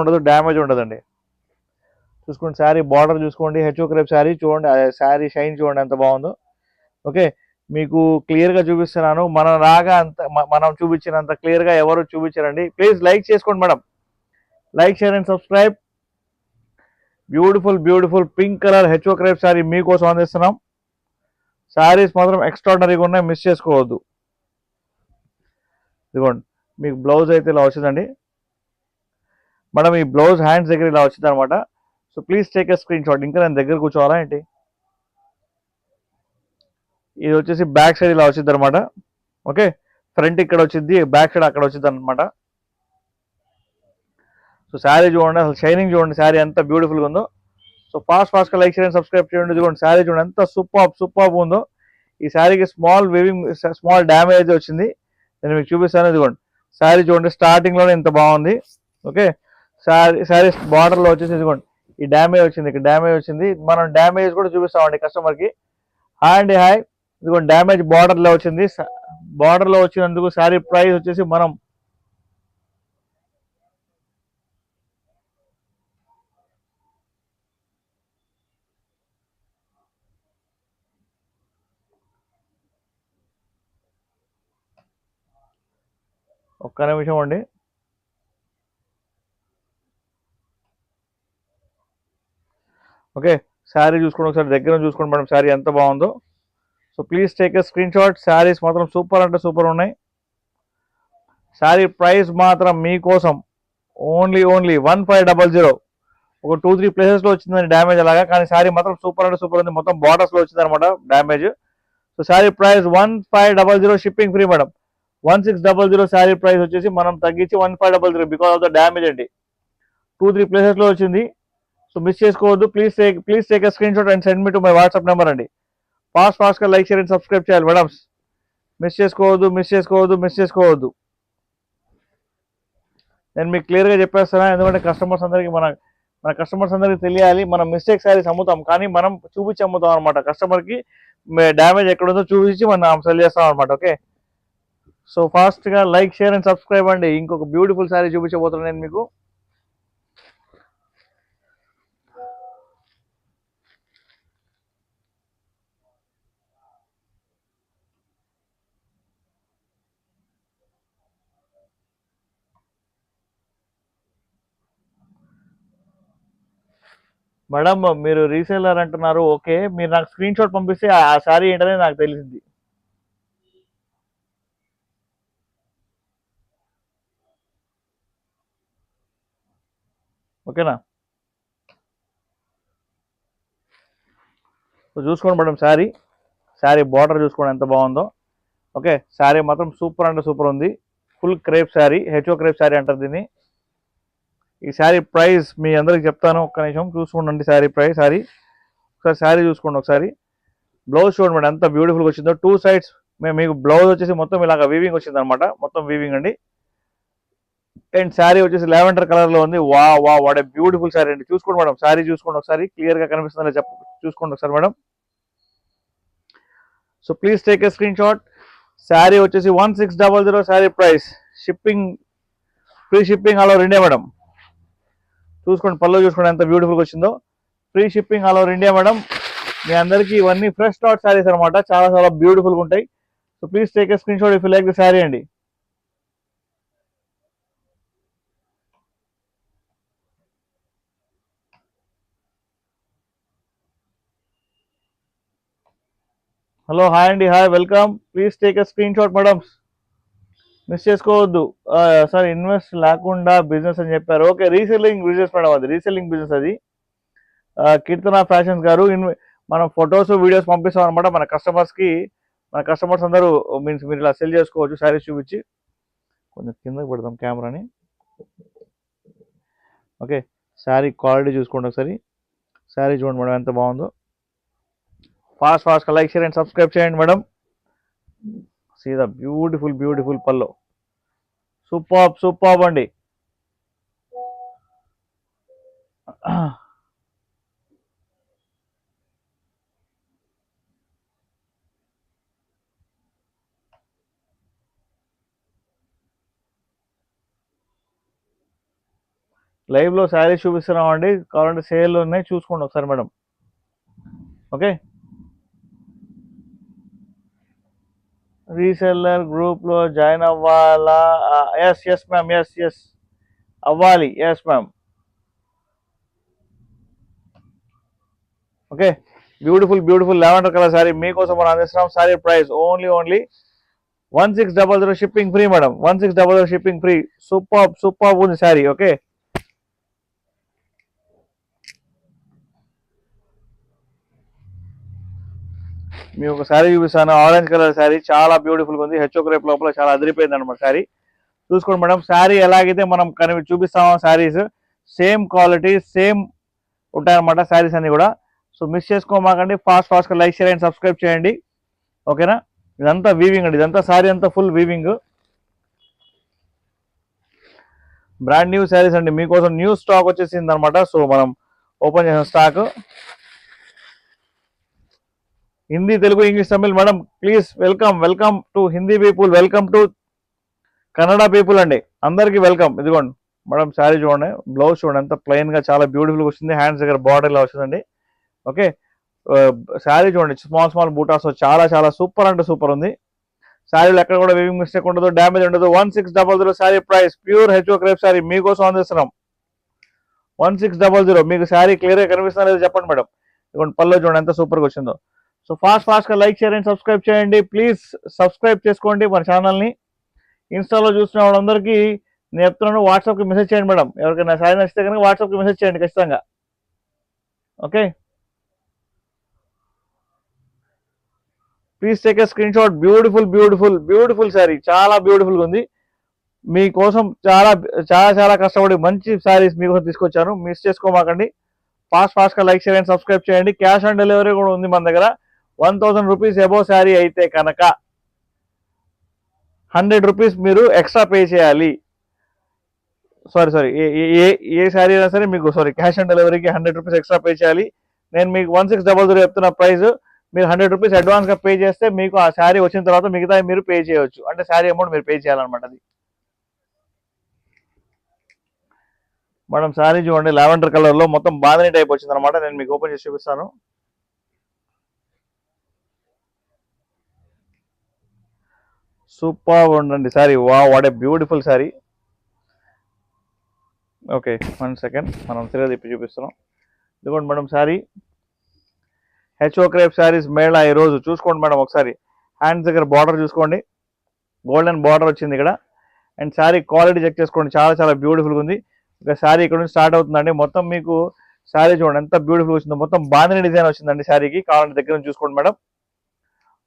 ఉండదు, డ్యామేజ్ ఉండదండి. చూసుకోండి శారీ బార్డర్ చూసుకోండి, హెచ్ఓ క్రేప్ శారీ చూడండి, శారీ షైన్ చూడండి ఎంత బాగుందో. ఓకే, మీకు క్లియర్గా చూపిస్తున్నాను. మనం రాగా అంత మనం చూపించినంత క్లియర్గా ఎవరు చూపించారండి. ప్లీజ్ లైక్ చేసుకోండి madam, like share and subscribe. Beautiful beautiful pink colour HO crepe sari మీకోసం అందిస్తున్నాం. శారీస్ మాత్రం ఎక్స్ట్రాడనరీగా ఉన్నాయి, మిస్ చేసుకోవద్దు. ఇదిగోండి మీకు బ్లౌజ్ అయితే ఇలా వచ్చిందండి మేడం. ఈ బ్లౌజ్ హ్యాండ్స్ దగ్గర ఇలా వచ్చింది అనమాట. So please take a screen shot. ఇంకా నేను దగ్గర కూర్చోవాలా ఏంటి? ఇది వచ్చేసి బ్యాక్ సైడ్ ఇలా వచ్చింది అనమాట. ఓకే, ఫ్రంట్ ఇక్కడ వచ్చింది, బ్యాక్ సైడ్ అక్కడ వచ్చింది అనమాట. సో శారీ చూడండి, అసలు షైనింగ్ చూడండి, శారీ ఎంత బ్యూటిఫుల్గా ఉందో. సో ఫాస్ట్గా లైక్ చేయండి, సబ్స్క్రైబ్ చేయండి. ఇదిగోండి శారీ చూడండి ఎంత సూపర్ ఉందో. ఈ శారీకి స్మాల్ వేవింగ్, స్మాల్ డ్యామేజ్ వచ్చింది, నేను మీకు చూపిస్తాను. ఇదిగోండి శారీ చూడండి, స్టార్టింగ్లోనే ఇంత బాగుంది. ఓకే, శారీ బార్డర్లో వచ్చేసి ఇదిగోండి ఈ డ్యామేజ్ వచ్చింది, ఇక్కడ డ్యామేజ్ వచ్చింది. మనం డ్యామేజ్ కూడా చూపిస్తామండి కస్టమర్కి. హాయ్ అండి, హాయ్. ఇదిగోండి డ్యామేజ్ బార్డర్లో వచ్చింది. బార్డర్లో వచ్చినందుకు శారీ ప్రైస్ వచ్చేసి మనం ఒక్క నిమిషం అండి. ఓకే, శారీ చూసుకోండి ఒకసారి, దగ్గర చూసుకోండి మేడం శారీ ఎంత బాగుందో. So please take a screen shot. Saris మాత్రం సూపర్ అంటే సూపర్ ఉన్నాయి. శారీ ప్రైస్ మాత్రం మీకోసం ఓన్లీ 1500. ఒక 2-3 ప్లేసెస్లో వచ్చిందండి డ్యామేజ్ అలాగా, కానీ శారీ మాత్రం సూపర్ అంటే సూపర్ ఉంది. మొత్తం బార్డర్స్లో వచ్చింది అనమాట damage. So sari price 1500, shipping free madam. 1600 sari price వచ్చేసి మనం తగ్గించి 1500 బికాస్ ఆఫ్ ద డ్యామేజ్ అండి. 2-3 ప్లేసెస్లో వచ్చింది. సో మిస్ చేసుకోవద్దు. Please take a screen shot and send me to my WhatsApp number అండి. ఫాస్ట్గా లైక్ షేర్ అండ్ సబ్స్క్రైబ్ చేయాలి మేడం. మిస్ చేసుకోవద్దు. నేను మీకు క్లియర్గా చెప్పేస్తాను, ఎందుకంటే మన కస్టమర్స్ అందరికీ తెలియాలి. మనం మిస్టేక్ శారీస్ అమ్ముతాం, కానీ మనం చూపించి అమ్ముతాం అనమాట. కస్టమర్కి డ్యామేజ్ ఎక్కడుందో చూపించి మనం సెల్ చేస్తాం అనమాట. ఓకే, సో ఫాస్ట్గా లైక్ షేర్ అండ్ సబ్స్క్రైబ్ అండి. ఇంకొక బ్యూటిఫుల్ శారీ చూపించబోతున్నాను నేను మీకు. మేడం మీరు రీసేలర్ అంటున్నారు, ఓకే, మీరు నాకు స్క్రీన్ షాట్ పంపిస్తే ఆ శారీ ఏంటనేది నాకు తెలిసింది. ఓకేనా? సో చూసుకోండి మేడం శారీ బార్డర్ చూసుకోండి ఎంత బాగుందో. ఓకే, శారీ మాత్రం సూపర్ అంటే సూపర్ ఉంది. Full crepe sari, HO crepe sari అంటారు దీన్ని. ఈ శారీ ప్రైస్ మీ అందరికి చెప్తాను, ఒక్క నిమిషం చూసుకోండి. శారీ ప్రైస్, ఒకసారి శారీ చూసుకోండి ఒకసారి. బ్లౌజ్ చూడండి మేడం ఎంత బ్యూటిఫుల్గా వచ్చిందో. 2 సైడ్స్ మీకు బ్లౌజ్ వచ్చేసి మొత్తం ఇలాగ వీవింగ్ వచ్చింది అనమాట, మొత్తం వీవింగ్ అండి. అండ్ శారీ వచ్చేసి లావెండర్ కలర్లో ఉంది. వాట్ ఏ బ్యూటిఫుల్ శారీ అండి. చూసుకోండి మేడం, శారీ చూసుకోండి ఒకసారి, క్లియర్గా కనిపిస్తుందని చూసుకోండి ఒకసారి madam. So please take a screen shot. Sari వచ్చేసి 1600 sari price, free shipping all over India madam. చూసుకోండి పళ్ళు చూసుకోండి ఎంత బ్యూటిఫుల్గా వచ్చిందో. Free shipping all over India madam. మీ అందరికీ ఇవన్నీ ఫ్రెష్ స్టాక్ శారీస్ అనమాట, చాలా బ్యూటిఫుల్గా ఉంటాయి. So please take a screen shot if you like the sari అండి. హలో, హాయ్ అండి, hi, welcome. Please take a screen shot madam, miss చేసుకోవద్దు. సార్ ఇన్వెస్ట్ లేకుండా బిజినెస్ అని చెప్పారు. ఓకే, రీసెల్లింగ్ బిజినెస్ మేడం, అది రీసెల్లింగ్ బిజినెస్. అది కీర్తన ఫ్యాషన్స్ గారు, మనం ఫొటోస్ వీడియోస్ పంపిస్తాం అనమాట మన కస్టమర్స్ అందరూ. మీన్స్ మీరు ఇలా సెల్ చేసుకోవచ్చు శారీస్ చూపించి. కొంచెం కిందకి పెడదాం కెమెరాని. ఓకే, శారీ క్వాలిటీ చూసుకోండి ఒకసారి. శారీ చూడండి మేడం ఎంత బాగుందో. ఫాస్ట్గా లైక్ షేర్ అండ్ సబ్స్క్రైబ్ చేయండి మేడం. సీ ద బ్యూటిఫుల్ పల్లో. సూపర్ అండి. లైవ్లో శారీస్ చూపిస్తున్నామండి, కావాలంటే సేల్ ఉన్నాయి, చూసుకోండి ఒకసారి మేడం. ఓకే, రీసెల్లర్ గ్రూప్లో జాయిన్ అవ్వాలా? ఎస్ మ్యామ్, ఎస్ అవ్వాలి, yes ma'am. Okay, beautiful lavender colour sari మీకోసం మనం అందిస్తున్నాం. Sari price only 1600 shipping free madam, 1600 shipping free. Super ఉంది శారీ. ఓకే, మీకు ఒక శారీ చూపిస్తాను, ఆరెంజ్ కలర్ శారీ, చాలా బ్యూటిఫుల్గా ఉంది. హెచ్ఓ రేపు లోపల చాలా అదిరిపోయింది అనమాట శారీ. చూసుకోండి మేడం, శారీ ఎలాగైతే మనం చూపిస్తామో శారీస్ సేమ్ క్వాలిటీ సేమ్ ఉంటాయన్నమాట శారీస్ అన్ని కూడా. సో మిస్ చేసుకోమాకండి, ఫాస్ట్గా లైక్ షేర్ అండ్ సబ్స్క్రైబ్ చేయండి. ఓకేనా, ఇదంతా వీవింగ్ అండి, ఇదంతా శారీ అంతా full weaving, brand new saris అండి. మీకోసం న్యూ స్టాక్ వచ్చేసింది అనమాట. సో మనం ఓపెన్ చేసిన stock Hindi, Telugu, English, Tamil madam. Please welcome to Hindi people, welcome to Kannada people అండి, అందరికీ వెల్కమ్. ఇదిగోండి మేడం శారీ చూడండి, బ్లౌజ్ చూడండి ఎంత ప్లెయిన్గా చాలా బ్యూటిఫుల్గా వస్తుంది, హ్యాండ్స్ దగ్గర బార్డర్ ఇలా వస్తుందండి. ఓకే, శారీ చూడండి, స్మాల్ బూటాస్, చాలా సూపర్ అంటే సూపర్ ఉంది. శారీలో ఎక్కడ కూడా వీవింగ్ మిస్టేక్ ఉండదు, డ్యామేజ్ ఉండదు. 1600 sari price, pure HO crepe sari మీకోసం అందిస్తున్నాం. 1600. మీకు శారీ క్లియర్గా కనిపిస్తున్నా లేదు చెప్పండి మేడం. ఇదిగోండి పళ్ళు చూడండి ఎంత సూపర్గా వచ్చిందో. సో ఫాస్ట్గా లైక్ షేర్ అండ్ సబ్స్క్రైబ్ చేయండి. ప్లీజ్ సబ్స్క్రైబ్ చేసుకోండి మన ఛానల్ని. ఇన్స్టాలో చూస్తున్న వాళ్ళందరికీ నేను చెప్తున్నాను, వాట్సాప్కి మెసేజ్ చేయండి మేడం. ఎవరికైనా శారీ నచ్చితే కనుక వాట్సాప్కి మెసేజ్ చేయండి ఖచ్చితంగా. Okay, please take a screen shot. Beautiful sari, చాలా బ్యూటిఫుల్గా ఉంది. మీకోసం చాలా కష్టపడి మంచి శారీస్ మీకోసం తీసుకొచ్చాను, మిస్ చేసుకోమాకండి. ఫాస్ట్గా లైక్ షేర్ అండ్ సబ్స్క్రైబ్ చేయండి. క్యాష్ ఆన్ డెలివరీ కూడా ఉంది మన దగ్గర. 1000 రూపీస్ అబోవ్ శారీ అయితే కనుక 100 రూపీస్ మీరు ఎక్స్ట్రా పే చేయాలి. సారీ, ఏ శారీ అయినా సరే మీకు క్యాష్ ఆన్ డెలివరీకి 100 రూపీస్ ఎక్స్ట్రా పే చేయాలి. నేను మీకు 1600 చెప్తున్న ప్రైస్, మీరు 100 రూపీస్ అడ్వాన్స్గా పే చేస్తే మీకు ఆ శారీ వచ్చిన తర్వాత మిగతా మీరు పే చేయవచ్చు, అంటే శారీ అమౌంట్ మీరు పే చేయాలన్నమాట. అది మేడం శారీ చూడండి, లావెండర్ కలర్లో మొత్తం బాందిని టైప్ వచ్చింది అనమాట. నేను మీకు ఓపెన్ చేసి చూపిస్తాను. సూపర్ ఉండండి sari, what a beautiful sari. Okay, 1 second, మనం తిరిగి తిప్పి చూపిస్తున్నాం. ఇదిగోండి madam sari, HO crepe saris Mela ఈరోజు. చూసుకోండి మేడం ఒకసారి, హ్యాండ్స్ దగ్గర బార్డర్ చూసుకోండి, గోల్డెన్ బార్డర్ వచ్చింది ఇక్కడ. అండ్ శారీ క్వాలిటీ చెక్ చేసుకోండి, చాలా బ్యూటిఫుల్గా ఉంది. ఇక శారీ ఇక్కడ నుంచి స్టార్ట్ అవుతుందండి. మొత్తం మీకు శారీ చూడండి ఎంత బ్యూటిఫుల్ వచ్చిందో, మొత్తం బాందిని డిజైన్ వచ్చిందండి శారీకి. కావాలంటే దగ్గర నుంచి చూసుకోండి మేడం,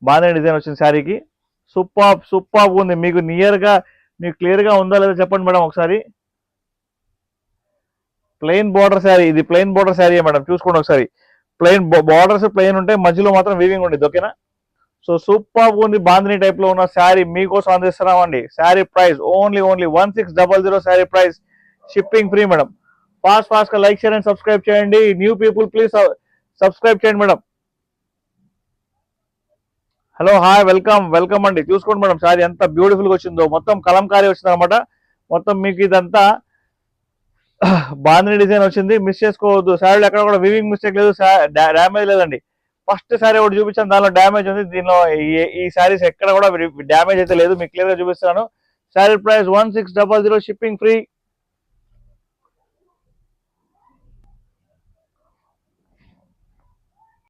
బాందిని డిజైన్ వచ్చింది శారీకి. సూపర్ ఉంది. మీకు క్లియర్గా ఉందా లేదా చెప్పండి మేడం ఒకసారి. ప్లెయిన్ బార్డర్ శారీ, ఇది ప్లెయిన్ బార్డర్ శారీ మేడం, చూసుకోండి ఒకసారి. ప్లెయిన్ బార్డర్స్ ప్లెయిన్ ఉంటాయి, మధ్యలో మాత్రం వీవింగ్ ఉండేది. ఓకేనా, సో సూపర్ ఉంది. బాందిని టైప్ లో ఉన్న శారీ మీకోసం అందిస్తున్నామండి. Sari price only 1600 sari price, shipping free madam. ఫాస్ట్గా లైక్ షేర్ అండ్ సబ్స్క్రైబ్ చేయండి. న్యూ పీపుల్ ప్లీజ్ సబ్స్క్రైబ్ చేయండి మేడం. హలో, హాయ్, వెల్కమ్ అండి. చూసుకోండి మేడం శారీ ఎంత బ్యూటిఫుల్గా వచ్చిందో, మొత్తం కలంకారీ వచ్చింది అనమాట. మొత్తం మీకు ఇదంతా బాందిని డిజైన్ వచ్చింది, మిస్ చేసుకోవద్దు. శారీలో ఎక్కడ కూడా వీవింగ్ మిస్టేక్ లేదు, డ్యామేజ్ లేదండి. ఫస్ట్ శారీ ఒకటి చూపించాను, దానిలో డ్యామేజ్ ఉంది. దీనిలో ఈ శారీస్ ఎక్కడ కూడా డ్యామేజ్ అయితే లేదు, మీకు క్లియర్గా చూపిస్తాను. Sari price 1600 shipping free.